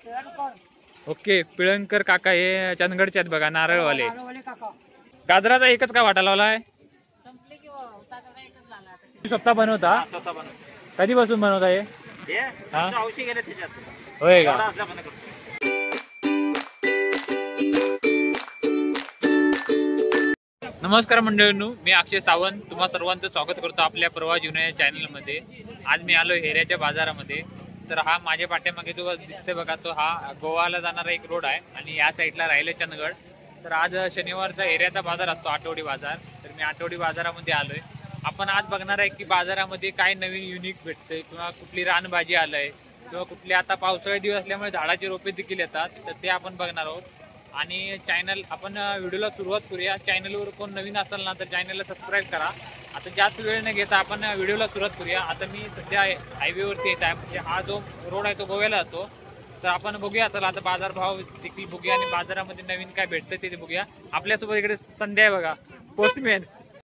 Okay, Pilankar काका हे चंदगडचे आहेत बघा, नारळवाले. गाजराचा एकच का वाटा लावलाय? स्वतः बनवता? कधीपासून बनवता हे? होय का? नमस्कार मंडळींनो, मी अक्षय सावंत तुम्हा सर्वांचं स्वागत करतो आपल्या प्रवास जीवन या चॅनलमध्ये. आज मी आलो हेऱ्याच्या बाजारामध्ये. तर हा माझ्या पाठीमागे जो दिसते बघा, तो हा गोवाला जाणारा एक रोड आहे आणि या साईडला राहिले चंदगड. तर आज शनिवारचा हेऱ्याचा बाजार असतो, आठवडी बाजार. तर मी आठवडी बाजारामध्ये आलोय. आपण आज बघणार आहे की बाजारामध्ये काय नवीन युनिक भेटतंय किंवा कुठली रानभाजी आलंय किंवा कुठली आता पावसाळी दिवस असल्यामुळे झाडाचे रोपे देखील येतात, तर ते आपण बघणार आहोत. आणि चॅनल आपण व्हिडिओला सुरुवात करूया. चॅनलवर कोण नवीन असेल ना तर चॅनलला सबस्क्राईब करा. आता जास्त वेळ न घेता आपण व्हिडिओला सुरुवात करूया. आता मी सध्या हायवेवरती येत आहे, म्हणजे हा जो रोड आहे तो गोव्याला जातो. तर आपण बघूया चला आता बाजारभाव देखील बघूया आणि बाजारामध्ये नवीन काय भेटतं ते बघूया. आपल्यासोबत इकडे संध्या आहे बघा, पोस्टमॅन.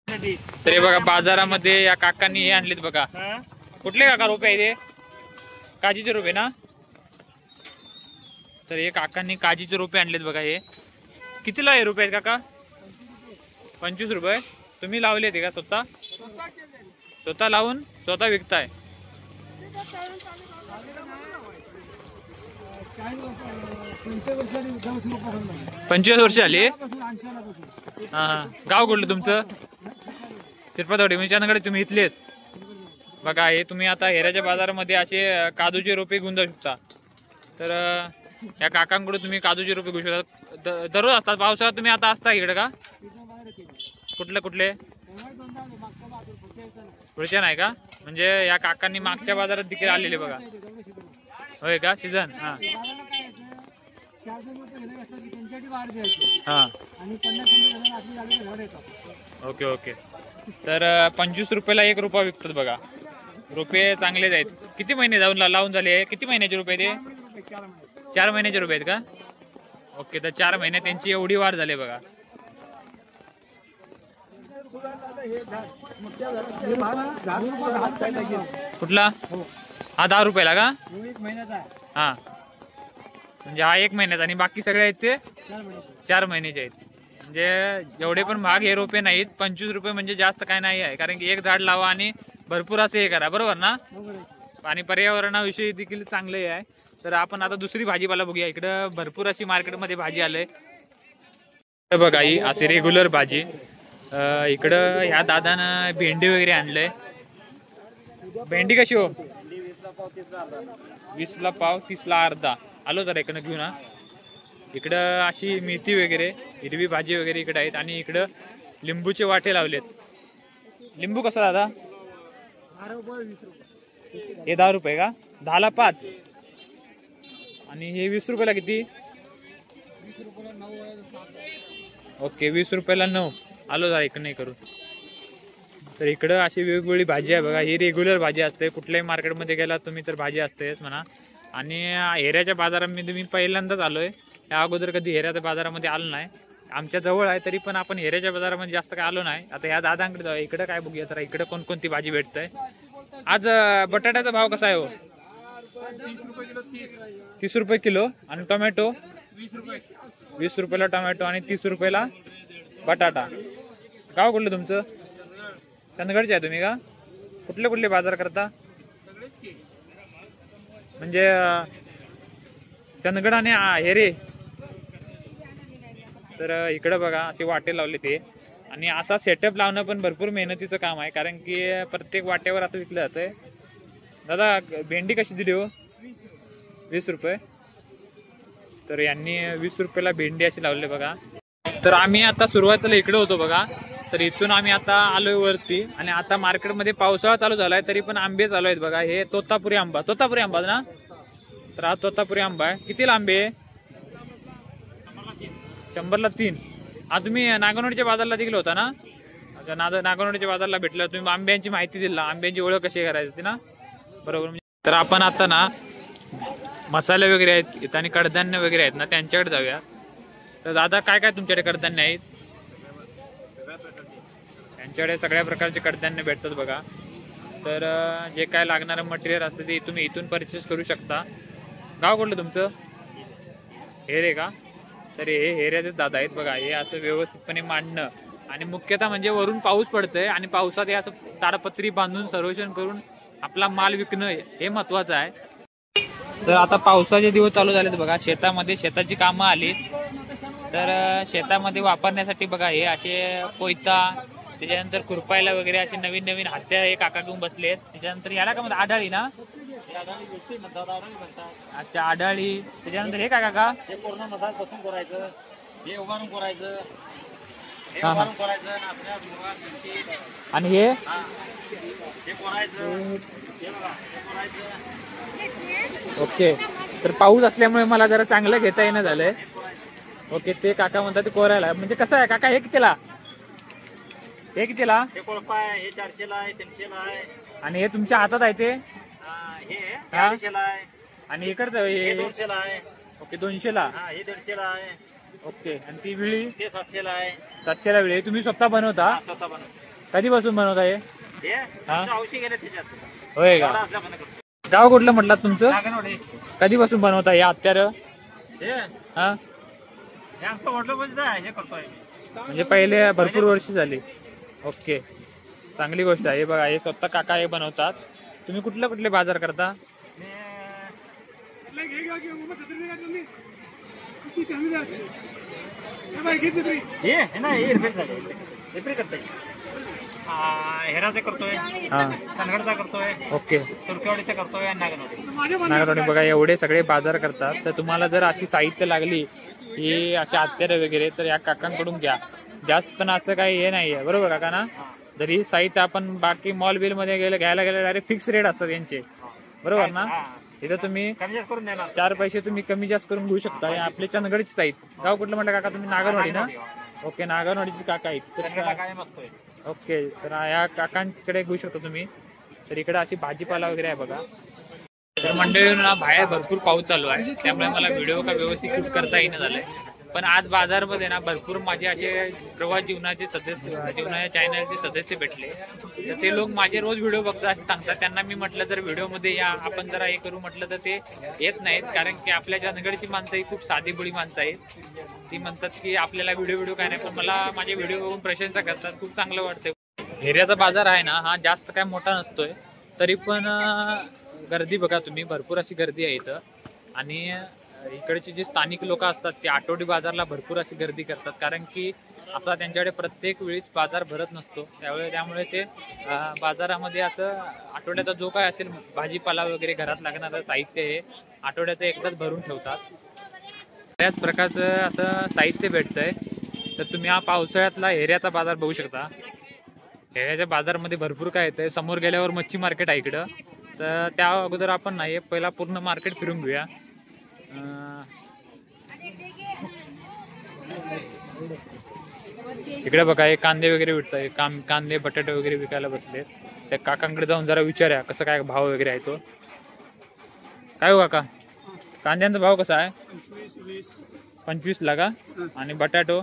तर हे बघा बाजारामध्ये या काकांनी हे आणलेत बघा. कुठले काका रोपे आहे ते? काजीचे रोपे ना? तर हे काकांनी काजीचे रोपे आणलेत बघा. हे कितीला हे रुपये आहेत काका? 25 रुपये. तुम्ही लावले ते का स्वतः? स्वतः लावून स्वतः विकताय? 25 वर्ष झाली. हा हा. गाव कुठलं तुमचं? तिरपातवाडी. म्हणजे चंदगड तुम्ही इथलेच बघा. हे तुम्ही आता हेऱ्याच्या बाजारामध्ये असे काजूचे रोपे घेऊन जाऊ शकता. तर या काकांकडून तुम्ही काजूचे रोपे घेऊ शकता. दररोज असतात पावसाळ्यात? तुम्ही आता असता इकडे का? कुठले कुठले? पुढच्या नाही का? म्हणजे या काकांनी मागच्या बाजारात देखील आलेले बघा. होय का? सीझन. हा हा. Okay okay. तर 25 रुपयाला एक रुपया विकतात बघा. रुपये चांगलेच आहेत. किती महिने लावून झाले? किती महिन्याचे रुपये ते? 4 महिन्याचे रुपये आहेत का? ओके. तर 4 महिने त्यांची एवढी वाढ झाली बघा. कुठला? हा 10 रुपयाला का? हा. म्हणजे हा 1 महिन्याचा आणि बाकी सगळे आहेत ते 4 महिन्याचे आहेत. म्हणजे एवढे पण महाग हे रोपे नाहीत. 25 रुपये म्हणजे जास्त काय नाही आहे, कारण की एक झाड लावा आणि भरपूर असं हे करा, बरोबर ना? आणि पर्यावरणाविषयी देखील चांगले आहे. तर आपण आता दुसरी भाजीपाला बघूया. इकडं भरपूर अशी मार्केटमध्ये भाजी आलंय बघा. ही अशी रेग्युलर भाजी. इकडं ह्या दादानं भेंडी वगैरे आणलंय. भेंडी कशी हो? 20ला पाव, 30ला अर्धा. आलो तर इकडं घेऊ ना. इकडं अशी मेथी वगैरे, हिरवी भाजी वगैरे इकडे आहेत. आणि इकडं लिंबूचे वाटे लावलेत. लिंबू कसा दादा? हे 10 रुपये का? 10ला 5. आणि हे 20 रुपयाला किती? ओके, 20 रुपयाला 9. आलो जरा इकडे नाही करू. तर इकडं अशी वेगवेगळी भाजी आहे बघा. ही रेग्युलर भाजी असते, कुठल्याही मार्केटमध्ये गेला तुम्ही तर भाजी असतेच म्हणा. आणि हेऱ्याच्या बाजारामध्ये मी पहिल्यांदाच आलोय. या अगोदर कधी हेऱ्याच्या बाजारामध्ये आलो नाही. आमच्या जवळ आहे तरी पण आपण हेऱ्याच्या बाजारामध्ये जास्त काय आलो नाही. आता ह्या दादांकडे जाऊ. इकडे काय बघूया तर इकडे कोणकोणती भाजी भेटतंय. आज बटाट्याचा भाव कसा आहे हो? 30 रुपये किलो. आणि टोमॅटो 20 रुपयाला टोमॅटो आणि 30 रुपयाला बटाटा. गाव कुठलं तुमचं? चंदगडचे आहे तुम्ही का? कुठले कुठले बाजार करता? म्हणजे चंदगड आणि हेरे. तर इकडं बघा असे वाटे लावले ते. आणि असा सेटअप लावणं पण भरपूर मेहनतीचं काम आहे, कारण की प्रत्येक वाट्यावर असं विकलं जातंय. दादा भेंडी कशी दिली हो? 20 रुपये. तर यांनी 20 रुपयाला भेंडी अशी लावली बघा. तर आम्ही आता सुरुवातीला इकडे होतो बघा. तर इथून आम्ही आता आलोय वरती. आणि आता मार्केटमध्ये पावसाळा चालू झालाय तरी पण आंबे चालू आहेत बघा. हे तोतापुरी आंबा. तोतापुरी आंबा ना? तर हा तोतापुरी आंबा आहे. कितीला आंबे? 100ला 3. हा तुम्ही नागनोडीच्या बाजारला देखील होता ना? नागनोडीच्या बाजारला भेटला तुम्ही. आंब्यांची माहिती दिला, आंब्यांची ओळख कशी करायची ती ना, बरोबर. तर आपण आता ना मसाले वगैरे आहेत आणि कडधान्य वगैरे आहेत ना, त्यांच्याकडे जाऊया. तर दादा काय काय तुमच्याकडे कडधान्य आहेत? त्यांच्याकडे सगळ्या प्रकारचे कडधान्य भेटतात बघा. तर जे काय लागणारं मटेरियल असतं ते तुम्ही इथून परचेस करू शकता. गाव कुठलं तुमचं? हेरे का? तर हे हेऱ्याचे दादा आहेत बघा. हे असं व्यवस्थितपणे मांडणं आणि मुख्यतः म्हणजे वरून पाऊस पडतोय आणि पावसात हे असं ताडपत्री बांधून सर्वेक्षण करून आपला माल विकणं हे महत्वाचं आहे. तर आता पावसाचे दिवस चालू झालेत बघा. शेतामध्ये शेताची कामं आली. तर शेतामध्ये वापरण्यासाठी बघा हे असे कोयता, त्याच्यानंतर खुरपायला वगैरे असे नवीन नवीन हत्यार हे काका घेऊन बसलेत. त्याच्यानंतर याला का म्हणतात आढाळी ना? अच्छा आढाळी. त्याच्यानंतर हे काय काका? हे पूर्ण मधात बसून करायचं, हे उभारून करायचं, हे हा, हा. उभारून करायचं आणि आपल्या आणि हे हे करायचं, हे बघा हे करायचं. ओके. तर पाऊस असल्यामुळे मला जरा चांगलं घेता येणं झालंय. ओके. ते काका म्हणतात ते कोरायला. म्हणजे कसं आहे काका हे कितीला? हे कितीला? हे कोळपा आहे, हे 400 ला आहे, 300 ला आहे. आणि हे तुमच्या हातात आहे ते? हे 250 ला आहे. आणि इकडचं हे हे 200 ला आहे. ओके 200 ला. हा हे 150 ला आहे. ओके. आणि ती विळी? ते 700 ला आहे. 700 ला विळी. तुम्ही स्वतः बनवता? हा, स्वतः बनवतो. कधीपासून बनवता हे? हे औषधी गेले त्याच्यात. होय का? असल्यापासून करतो. गाव कुठलं म्हटलं तुमचं? नागनवाडी. कधीपासून बनवता हे हत्यार? हे हा हे आमचं वडलोबाचं आहे, हे करतोय मी. म्हणजे पहिले भरपूर वर्ष झाली. ओके. चांगली गोष्ट आहे. हे बघा हे स्वतः काका हे बनवतात. तुम्ही कुठले कुठले बाजार करता? हेराचा करतोय, हा कनगडचा करतोय, ओके. तुर्केवाडीचा करतोय आणि नागनवाडी. नागरोडी बघा एवढे सगळे बाजार करतात. तर तुम्हाला जर अशी साहित्य लागली ही अशी हत्यारं वगैरे तर या काकांकडून घ्या. जास्त पण असं काही हे नाहीये बरोबर काका ना? जर ही साहित्य आपण बाकी मॉल बिल मध्ये घ्यायला गेले डायरेक्ट फिक्स रेट असतात यांचे बरोबर ना? इथं तुम्ही कमी जास्त करून देणार. 4 पैसे तुम्ही कमी जास्त करून घेऊ शकता. आपले चंदगडचे साहित्य. गाव कुठलं म्हटलं काका तुम्ही? नागरवाडी ना? ओके. नागरवाडीचे काका आहेत. कनगडला कायम असतोय. ओके. तर या काकांकडे घेऊ शकता तुम्ही. तर इकडे अशी भाजीपाला वगैरे आहे बघा. तर मंडळींना बाहेर भरपूर पाऊस चालू आहे त्यामुळे मला व्हिडिओ का व्यवस्थित शूट करता येणं झालंय. पण आज बाजारमध्ये ना भरपूर माझे असे प्रवास जीवनाचे चॅनलचे सदस्य भेटले. तर ते लोक माझे रोज व्हिडिओ बघतात असे सांगतात. त्यांना मी म्हटलं जर व्हिडिओमध्ये या आपण जरा हे करू म्हटलं तर ते येत नाहीत. कारण की आपल्या चंदगडची माणसं ही खूप साधी बुडी माणसं आहेत. ती म्हणतात की आपल्याला व्हिडिओ काय नाही. पण मला माझे व्हिडिओ बघून प्रशंसा करतात. खूप चांगलं वाटतं. हेऱ्याचा बाजार आहे ना हा जास्त काय मोठा नसतोय तरी पण गर्दी बघा तुम्ही. भरपूर अशी गर्दी आहे इथं. आणि इकडचे जे स्थानिक लोक असतात ते आठवडी बाजारला भरपूर अशी गर्दी करतात. कारण की असा त्यांच्याकडे प्रत्येक वेळीच बाजार भरत नसतो. त्यामुळे ते बाजारामध्ये असं आठवड्याचा जो काय असेल भाजीपाला वगैरे घरात लागणारं साहित्य हे आठवड्याचं एकदाच भरून ठेवतात. त्याच प्रकारचं असं साहित्य भेटतंय. तर तुम्ही हा पावसाळ्यातला हेऱ्याचा बाजार बघू शकता. हेऱ्याच्या बाजारमध्ये भरपूर काय येतंय. समोर गेल्यावर मच्छी मार्केट आहे इकडं. तर त्या अगोदर आपण नाही पहिला पूर्ण मार्केट फिरून घेऊया. इकडे बघा हे कांदे वगैरे विकताय. कांदे बटाटे वगैरे विकायला बसले. त्या काकांकडे जाऊन जरा विचारूया कसं काय भाव वगैरे आहे तो. काय हो काका कांद्यांचा भाव कसा आहे? 25 ला का? आणि बटाटो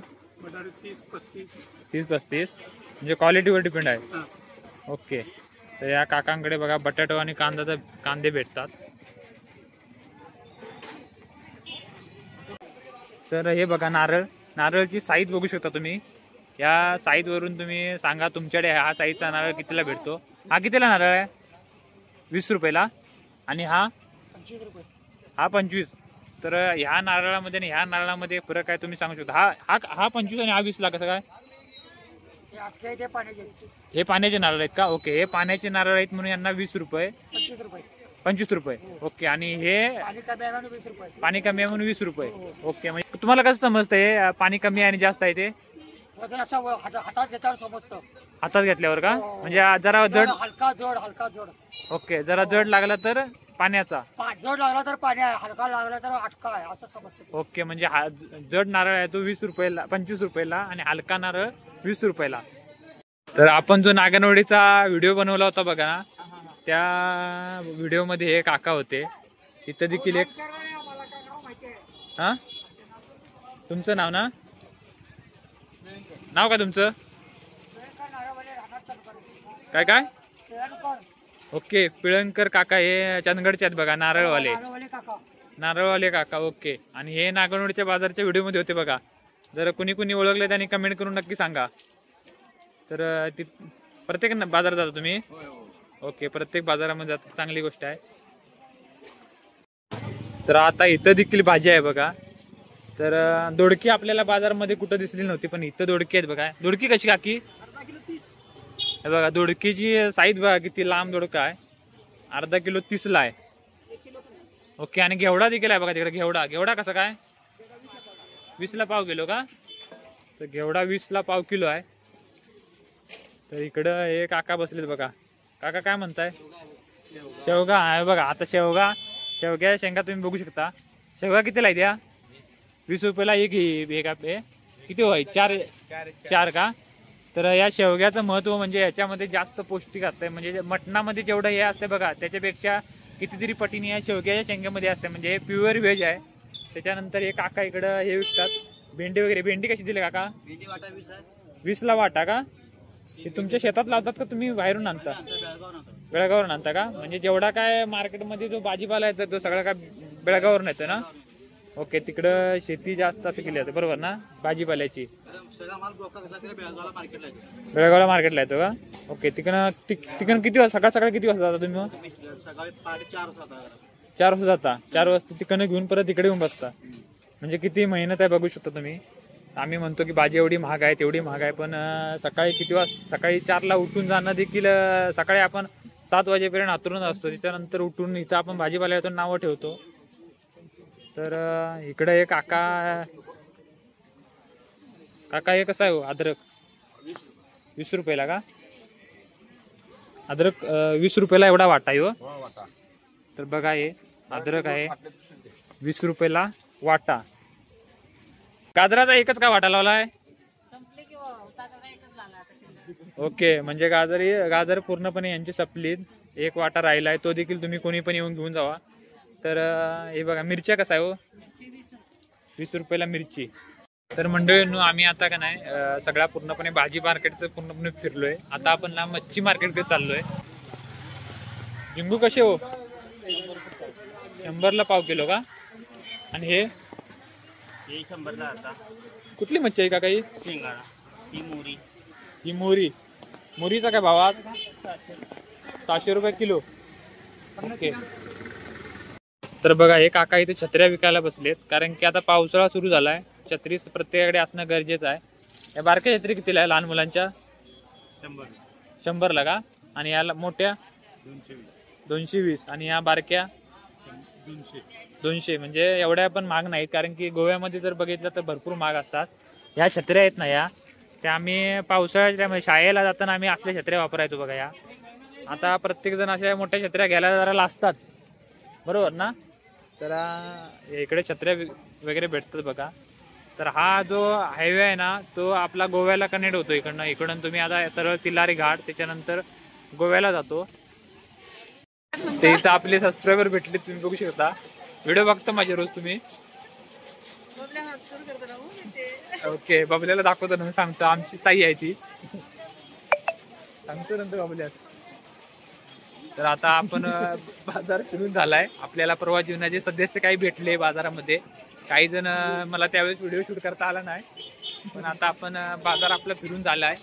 30-35 म्हणजे क्वालिटीवर डिपेंड आहे. ओके. तर या काकांकडे बघा बटाटो आणि कांदे भेटतात. तर हे बघा नारळची साईज बघू शकता तुम्ही. या साईज वरून तुम्ही सांगा तुमच्याकडे हा साईजचा नारळ कितीला भेटतो. हा कितीला नारळ आहे? 20 रुपयाला. आणि हा 25. तर ह्या नारळामध्ये आणि ह्या नारळामध्ये फरक आहे तुम्ही सांगू शकता. हा 25 आणि हा 20 ला कसं काय? हे पाण्याचे नारळ आहेत का? ओके. हे पाण्याचे नारळ आहेत म्हणून यांना 20 रुपये 25 रुपये. ओके. आणि हे पाणी कमी आहे म्हणून 20 रुपये. ओके. म्हणजे तुम्हाला कसं समजतं हे पाणी कमी आहे आणि जास्त आहे ते? हातात घेतल्यावर का? म्हणजे जरा जड हलका जड. ओके. जरा जड लागला तर पाण्याचा, जड लागला तर पाणी आहे, हलका लागला तर हटका आहे असं समजतं. ओके. म्हणजे हा जड नारळ आहे तो 20 रुपयाला 25 रुपयाला आणि हलका नारळ 20 रुपयाला. तर आपण जो नागनवाडीचा व्हिडिओ बनवला होता बघा ना त्या व्हिडिओ मध्ये हे काका होते. इथं देखील एक हा तुमचं नाव ना? नाव का तुमचं? काय? ओके. पिळणकर काका हे चंदगडचे आहेत बघा नारळवाले. नारळवाले काका, ओके. आणि हे नागनोडीच्या बाजारच्या व्हिडिओमध्ये होते बघा. जर कुणी कुणी ओळखले त्यांनी कमेंट करून नक्की सांगा. तर प्रत्येक बाजारात जाता तुम्ही? ओके, प्रत्येक बाजारामध्ये जातात, चांगली गोष्ट आहे. तर आता इथं देखील भाजी आहे बघा. तर दोडकी आपल्याला बाजारामध्ये कुठं दिसली नव्हती, पण इथं दोडकी आहेत बघा. दोडकी कशी काकी? हे बघा दोडकीची साईज बघा किती लांब दोडका आहे. अर्धा किलो 30 ला आहे. ओके. आणि घेवडा देखील आहे बघा तिकडे. घेवडा कसा काय? 20 ला पाव किलो का? तर घेवडा 20 ला पाव किलो आहे. तर इकडं हे काका बसलेत बघा. काका काय म्हणताय? शेवगा आहे बघा. आता शेवग्या शेंगा तुम्ही बघू शकता. शेवगा कितीला आहे त्या? 20 रुपयाला एक किती होय? चार का? तर या शेवग्याचं महत्व म्हणजे याच्यामध्ये जास्त पौष्टिक असते. म्हणजे मटणामध्ये जेवढं हे असते बघा त्याच्यापेक्षा कितीतरी पटीने या शेवग्याच्या शेंगामध्ये असते. म्हणजे हे प्युअर व्हेज आहे. त्याच्यानंतर हे काका इकडं हे विकतात भेंडी वगैरे. भेंडी कशी दिली काका? 20 ला वाटा का? हे तुमच्या शेतात लावतात का तुम्ही बाहेरून आणता? बेळगावरून आणता का? म्हणजे जेवढा काय मार्केटमध्ये जो भाजीपाला येतो तो सगळा काय बेळगावरून येतो ना? ओके. तिकडं शेती जास्त असं केली जाते बरोबर ना भाजीपाल्याची? बेळगावला मार्केटला येतो का? ओके. तिकडं किती वाजता सकाळ किती वाजता जाता तुम्ही? मग 4 वाजता जाता. 4 वाजता तिकडनं घेऊन परत इकडे येऊन बसता. म्हणजे किती मेहनत आहे बघू शकता तुम्ही. आम्ही म्हणतो की भाजी एवढी महाग आहे तेवढी महाग आहे, पण सकाळी किती वाजता? सकाळी 4 ला उठून जाणं देखील सकाळी आपण 7 वाजेपर्यंत आतरून असतो. त्याच्यानंतर उठून इथं आपण भाजीपाला येतो नावं ठेवतो. तर इकडे एक काका हे कसं आहे हो? अद्रक 20 रुपयाला का? अद्रक 20 रुपयाला एवढा वाटा आहे हो. तर बघा हे अद्रक आहे 20 रुपयाला वाटा. गाजराचा एकच का वाटा लावलाय? ओके. म्हणजे गाजर पूर्णपणे यांची सपलीत. एक वाटा राहिलाय, तो देखील तुम्ही कोणी पण येऊन घेऊन जावा. तर हे बघा मिरच्या कसा आहे हो? 20 रुपयाला मिरची. तर मंडळींनो आम्ही आता का नाही सगळ्या पूर्णपणे भाजी मार्केटचं पूर्णपणे फिरलोय. आता आपण ना मच्छी मार्केटकडे चाललोय. झिंगू कसे हो? 100 ला पाव किलो का? आणि हे 100 ला आता. कुठली मच्छी आहे का काही? शेंगाळा. ही मोरीचा काय भावात? 600 रुपये किलो. ओके. तर बघा हे काका इथे छत्र्या विकायला बसलेत, कारण की आता पावसाळा सुरू झालाय. छत्री प्रत्येकाकडे असणं गरजेचं आहे. या बारक्या छत्री कितीला आहे लहान मुलांच्या? 100 ला का? आणि या मोठ्या 220. आणि या बारक्या 200. म्हणजे एवढ्या पण महाग नाहीत, कारण की गोव्यामध्ये जर बघितलं तर भरपूर महाग असतात. ह्या छत्र्या आहेत ना या, त्या आम्ही पावसाळ्याच्या शाळेला जाताना आम्ही असल्या छत्र्या वापरायचो बघा. या आता प्रत्येक जण अशा मोठ्या छत्र्या घ्यायला जरा लाजतात बरोबर ना? तर इकडे छत्र्या वगैरे भेटतात बघा. तर हा जो हायवे आहे ना तो आपला गोव्याला कनेक्ट होतो इकडून तुम्ही आता सरळ तिलारी घाट त्याच्यानंतर गोव्याला जातो. ते इथं आपले सबस्क्रायबर भेटले तुम्ही बघू शकता. व्हिडिओ बघता माझे रोज तुम्ही? ओके. बबल्याला दाखवतो ना, सांगतो आमची ताई आहे ती. सांगतो नंतर बबल्यात. तर आता आपण बाजार फिरून झालाय. आपल्याला प्रवास जीवनाचे सदस्य काही भेटले बाजारामध्ये. काही जण मला त्यावेळेस व्हिडिओ शूट करता आला नाही, पण आता आपण बाजार आपला फिरून झालाय.